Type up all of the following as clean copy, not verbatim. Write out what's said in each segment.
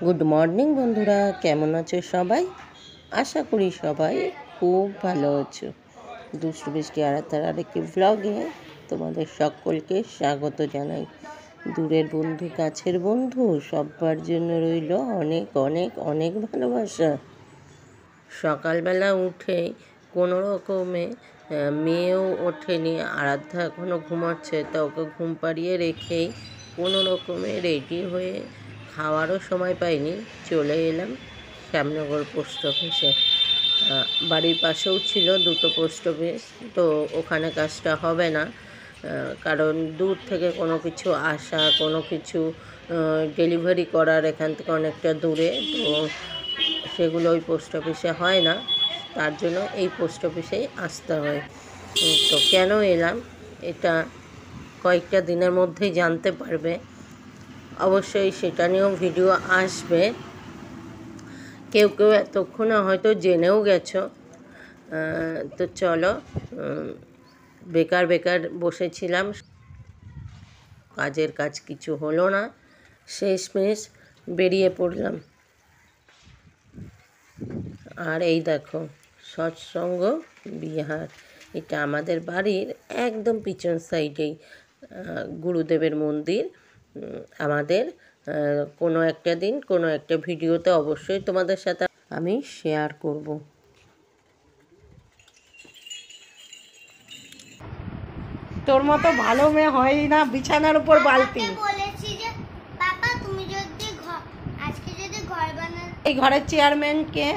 Good morning বন্ধুরা, কেমন আছো সবাই? আশা করি সবাই খুব ভালো আছো। দুষ্টু বৃষ্টি আরাধার আরেকটি ব্লগে তোমাদের সকলকে স্বাগত জানাই। দূরের বন্ধু, কাছের বন্ধু, সবার জন্য রইল অনেক অনেক অনেক ভালোবাসা। সকালবেলা উঠে কোনো রকমে মেয়েও ওঠেনি, আরাধ্যা এখনও ঘুমাচ্ছে, তা ওকে ঘুম পাড়িয়ে রেখেই কোনো রকমে রেডি হয়ে খাওয়ারও সময় পাইনি, চলে এলাম শ্যামনগর পোস্ট অফিসে। বাড়ির পাশেও ছিল দুটো পোস্ট অফিস, তো ওখানে কাজটা হবে না, কারণ দূর থেকে কোনো কিছু আসা, কোনো কিছু ডেলিভারি করার এখান থেকে অনেকটা দূরে, তো সেগুলো ওই পোস্ট অফিসে হয় না, তার জন্য এই পোস্ট অফিসেই আসতে হয়। তো কেন এলাম এটা কয়েকটা দিনের মধ্যেই জানতে পারবে, অবশ্যই সেটা নিয়েও ভিডিও আসবে। কেউ কেউ এতক্ষণে হয়তো জেনেও গেছো। তো চলো, বেকার বেকার বসেছিলাম, কাজের কাজ কিছু হলো না, শেষমেশ বেরিয়ে পড়লাম। আর এই দেখো, সৎসঙ্গ বিহার, এটা আমাদের বাড়ির একদম পিছন সাইডেই গুরুদেবের মন্দির। আমাদের কোনো একটা দিন কোনো একটা ভিডিওতে অবশ্যই তোমাদের সাথে আমি শেয়ার করব। তোর মতো ভালো মেয়ে হয় না, বিছানার উপর বালতি। বলেছি যে বাবা তুমি যদি আজকে যদি ঘর বানান। এই ঘরের চেয়ারম্যান কে?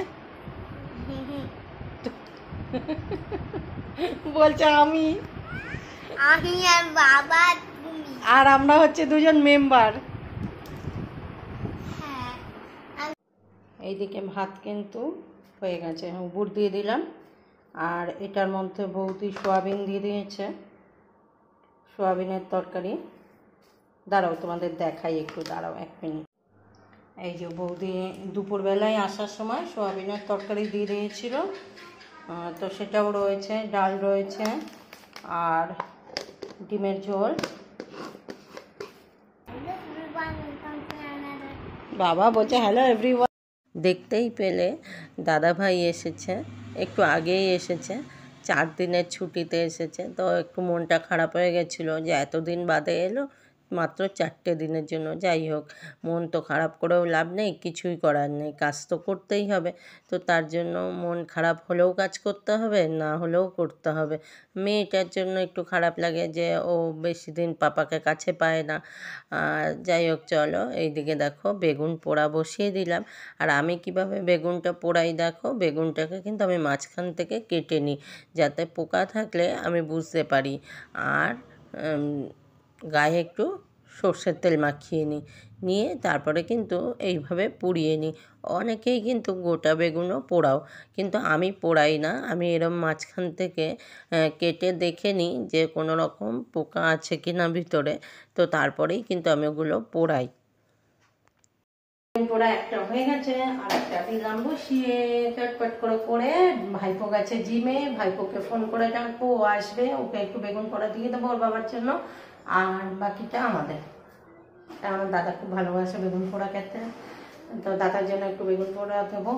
বলছে আমি। আমি আর বাবা তুমি। আর আমরা হচ্ছে দুজন মেম্বার। হ্যাঁ, এইদিকে ভাত কিন্তু হয়ে গেছে, উপর দিয়ে দিলাম। আর এটার মধ্যে বৌদি সোয়াবিন দিয়ে দিয়েছে, সোয়াবিনের তরকারি। দাঁড়াও তোমাদের দেখাই, একটু দাঁড়াও 1 মিনিট। এই যে বৌদি দুপুরবেলায় আসার সময় সোয়াবিনের তরকারি দিয়ে দিয়েছিল, তো সেটাও রয়েছে, ডাল রয়েছে আর ডিমের ঝোল। বাবা বলছে হ্যালো এভরিওয়ান। দেখতেই পেলে দাদাভাই এসেছে, একটু আগেই এসেছে, 4 দিনের ছুটিতে এসেছে, তো একটু মনটা খারাপ হয়ে গেছিলো যে এতদিন বাদে এলো, মাত্র 4টে দিনের জন্য। যাই হোক, মন তো খারাপ করেও লাভ নেই, কিছুই করার নেই, কাজ তো করতেই হবে। তো তার জন্য মন খারাপ হলেও কাজ করতে হবে, না হলেও করতে হবে। মেয়েটার জন্য একটু খারাপ লাগে যে ও বেশি দিন পাপাকে কাছে পায় না। যাই হোক, চলো এইদিকে দেখো বেগুন পোড়া বসিয়ে দিলাম। আর আমি কিভাবে বেগুনটা পোড়াই দেখো, বেগুনটাকে কিন্তু আমি মাঝখান থেকে কেটে নিই, যাতে পোকা থাকলে আমি বুঝতে পারি। আর গায়ে একটু সর্ষের তেল মাখিয়ে নিয়ে তারপরে কিন্তু এইভাবে পুড়িয়ে নিই। অনেকেই কিন্তু গোটা বেগুনও পোড়াও, কিন্তু আমি পোড়াই না, আমি এরম মাঝখান থেকে কেটে দেখে নিই যে কোনো রকম পোকা আছে কি না ভিতরে, তো তারপরেই কিন্তু আমি ওগুলো পোড়াই। পোড়া একটা হয়ে গেছে, আর একটা দিলাম বসিয়ে, চটপট করে ভাইপো গেছে জিমে, ভাইপোকে ফোন করে ডাকবো, ও আসবে, ওকে একটু বেগুন পোড়া দিয়ে দেবো ওর বাবার জন্য। আর বাকিটা আমাদের, আমার দাদা খুব ভালোবাসে বেগুন পোড়া খেতে, তো দাদার জন্য একটু বেগুন পোড়া দেবো,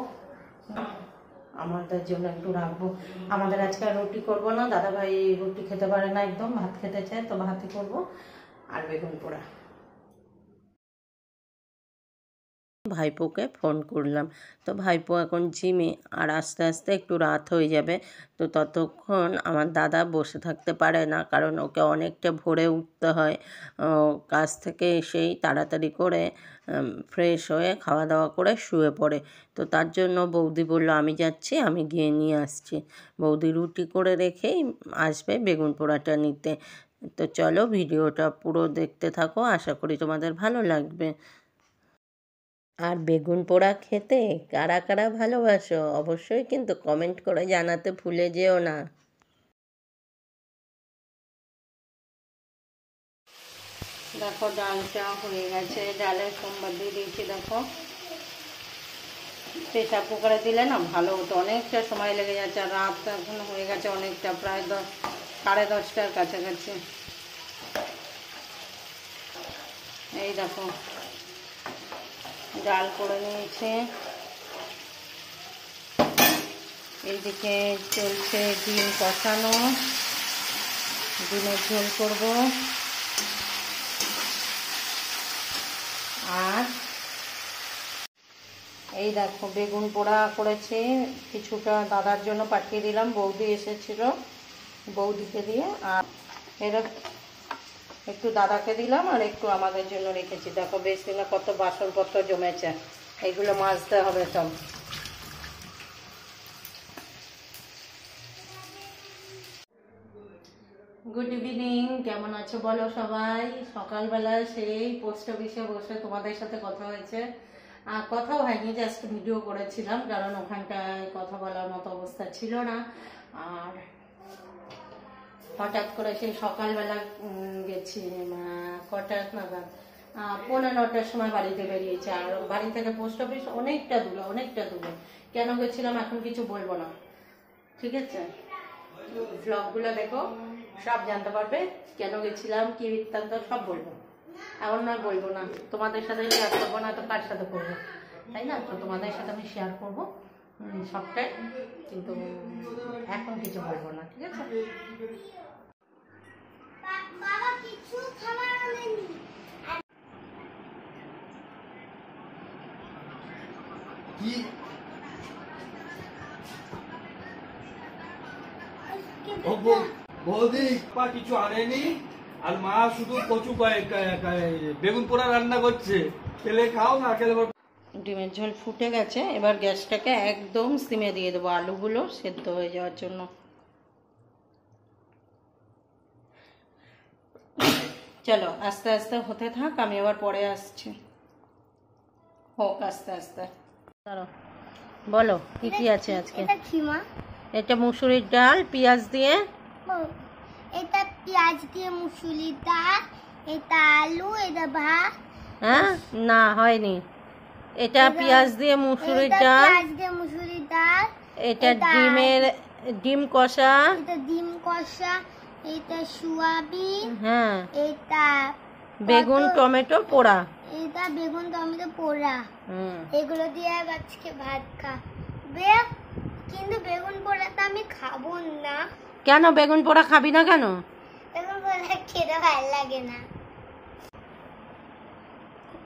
আমাদের জন্য একটু রাখবো। আমাদের আজকে রুটি করব না, দাদা ভাই রুটি খেতে পারে না, একদম ভাত খেতে চায়, তো ভাতই করবো আর বেগুন পোড়া। ভাইপোকে ফোন করলাম, তো ভাইপো এখন জিমে, আর আস্তে আস্তে একটু রাত হয়ে যাবে, তো ততক্ষণ আমার দাদা বসে থাকতে পারে না, কারণ ওকে অনেকটা ভোরে উঠতে হয়। কাজ থেকে এসেই তাড়াতাড়ি করে ফ্রেশ হয়ে খাওয়া দাওয়া করে শুয়ে পড়ে। তো তার জন্য বৌদি বলল আমি যাচ্ছি, আমি গিয়ে নিয়ে আসছি। বৌদি রুটি করে রেখেই আসবে বেগুন পোড়াটা নিতে। তো চলো ভিডিওটা পুরো দেখতে থাকো, আশা করি তোমাদের ভালো লাগবে। আর বেগুন পোড়া খেতে কারা কারা ভালোবাসো অবশ্যই কিন্তু কমেন্ট করে জানাতে ভুলে যেও না। দেখো ডালটা হয়ে গেছে, ডালের সোমবার দিয়ে দিয়েছি। দেখো প্রেসার কুকারে দিলে না ভালো হতো, অনেকটা সময় লেগে যাচ্ছে, আর রাত এখন হয়ে গেছে অনেকটা, প্রায় 10, 10:30 কাছাকাছি। এই দেখো ডাল করে নিয়েছে। এইদিকে চলছে ডিম কষানো, ডিমের ঝোল করব। আর এই দেখো বেগুন পোড়া করেছি, কিছুটা দাদার জন্য পাঠিয়ে দিলাম, বৌদি এসেছিল, বৌদিকে দিয়ে। আর এরা একটু দাদাকে দিলাম আর একটু আমাদের জন্য রেখেছি। দেখো বেসিনে কত বাসনপত্র জমেছে, এগুলো মাজতে হবে সব। গুড ইভিনিং, কেমন আছো বলো সবাই? সকালবেলা সেই পোস্ট অফিসে বসে তোমাদের সাথে কথা হয়েছে, আর কথাও হয়নি, জাস্ট ভিডিও করেছিলাম, কারণ ওখানটায় কথা বলার মতো অবস্থা ছিল না। আর হঠাৎ করে সেই সকালবেলা গেছি, কটা নাগাদ, 9:15টার সময় বাড়িতে বেরিয়েছে। আর বাড়ি থেকে পোস্ট অফিস অনেকটা দূরে। কেন গেছিলাম এখন কিছু বলবো না, ঠিক আছে? ব্লগগুলো দেখো, সব জানতে পারবে কেন গেছিলাম, কি বৃত্তান্ত সব বলবো। এমন নয় বলবো না, তোমাদের সাথে শেয়ার করবো না তো কার সাথে করবো, তাই না? তো তোমাদের সাথে আমি শেয়ার করবো সবটাই, কিন্তু এখন কিছু বলবো না, ঠিক আছে? বাবা কিছু খাবার আনেনি। কি বৌদি পা কিছু আনেনি, আর মা শুধু কচু বেগুন পোড়া রান্না করছে, খেলে খাও না খেলে। ডিমের ঝোল ফুটে গেছে, এবার গ্যাসটাকে একদম সিমে দিয়ে দেবো আলুগুলো সেদ্ধ হয়ে যাওয়ার জন্য। চলো আস্তে আস্তে হতে থাক, আমি আবার পরে আসছি। হোক আস্তে আস্তে। দাঁড়াও, বলো কি কি আছে আজকে? এটা কি মা? এটা মুসুরির ডাল পেঁয়াজ দিয়ে। এটা পেঁয়াজ দিয়ে মুসুরির ডাল, এটা আলু, এটা ভাত। হ্যাঁ না হয়নি, এটা পেঁয়াজ দিয়ে মুসুরির ডাল, পেঁয়াজ দিয়ে মুসুরির ডাল, এটা ডিম কষা, এটা ডিম কষা, এটা সোয়াবিন, হ্যাঁ, এটা বেগুন টমেটো পোড়া, এটা বেগুন টমেটো পোড়া। এগুলো দিয়ে আজকে ভাত খাবে, কিন্তু বেগুন পোড়াটা আমি খাবো না। কেন বেগুন পোড়া খাবি না কেন? বেগুন পোড়া খেতে ভালো লাগে না।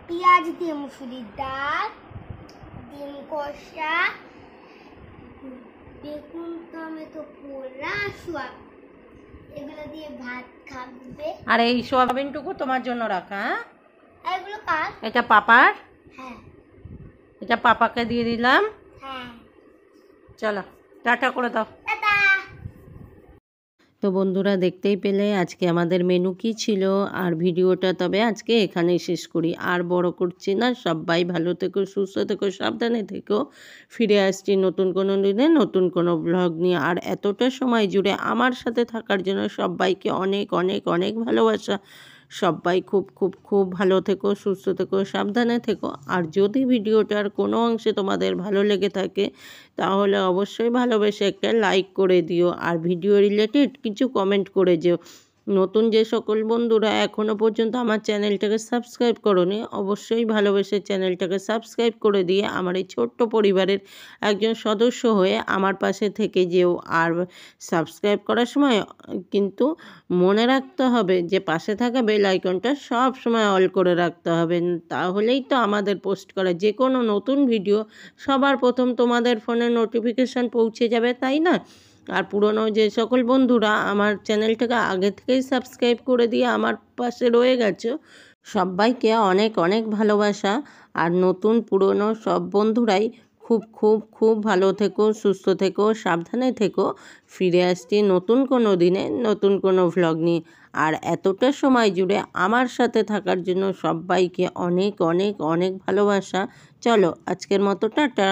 পেঁয়াজ দিয়ে মুসুরির ডাল, ডিম কষা, বেগুন টমেটো পোড়া, সোয়াবিন, এগুলো দিয়ে ভাত খাবে। আর এই সোয়াবিনটুকু তোমার জন্য রাখা। আর এগুলো কার? এটা পাপার, হ্যাঁ এটা পাপাকে দিয়ে দিলাম। হ্যাঁ, চলো টাটা করে দাও। টাটা। তো বন্ধুরা দেখতেই পেলে আজকে আমাদের মেনু কী ছিল, আর ভিডিওটা তবে আজকে এখানেই শেষ করি, আর বড় করছি না। সবাই ভালো থেকো, সুস্থ থেকো, সাবধানে থেকো। ফিরে আসছি নতুন কোনো দিনে নতুন কোনো ব্লগ নিয়ে। আর এতটা সময় জুড়ে আমার সাথে থাকার জন্য সবাইকে অনেক অনেক অনেক ভালোবাসা। সবাই খুব খুব খুব ভালো থেকো, সুস্থ থেকো, সাবধানে থেকো। আর যদি ভিডিওটার কোনো অংশে তোমাদের ভালো লেগে থাকে তাহলে অবশ্যই ভালোবেসে একটা লাইক করে দিও, আর ভিডিও রিলেটেড কিছু কমেন্ট করে যেও। নতুন যে সকল বন্ধুরা এখনও পর্যন্ত আমার চ্যানেলটাকে সাবস্ক্রাইব করোনি, অবশ্যই ভালোবেসে চ্যানেলটাকে সাবস্ক্রাইব করে দিয়ে আমার এই ছোট্ট পরিবারের একজন সদস্য হয়ে আমার পাশে থেকে যেও। আর সাবস্ক্রাইব করার সময় কিন্তু মনে রাখতে হবে যে পাশে থাকা বেল আইকনটা সব সময় অল করে রাখতে হবে, তাহলেই তো আমাদের পোস্ট করা যে কোনো নতুন ভিডিও সবার প্রথম তোমাদের ফোনে নোটিফিকেশান পৌঁছে যাবে, তাই না? আর পুরনো যে সকল বন্ধুরা আমার চ্যানেলটাকে আগে থেকেই সাবস্ক্রাইব করে দিয়ে আমার পাশে রয়ে গেছো, সবাইকে অনেক অনেক ভালোবাসা। আর নতুন পুরনো সব বন্ধুরাই খুব খুব খুব ভালো থেকো, সুস্থ থেকো, সাবধানে থেকো। ফিরে আসছি নতুন কোনো দিনে নতুন কোনো ভ্লগ নিয়ে। আর এতটা সময় জুড়ে আমার সাথে থাকার জন্য সবাইকে অনেক অনেক অনেক ভালোবাসা। চলো আজকের মতো টাটা।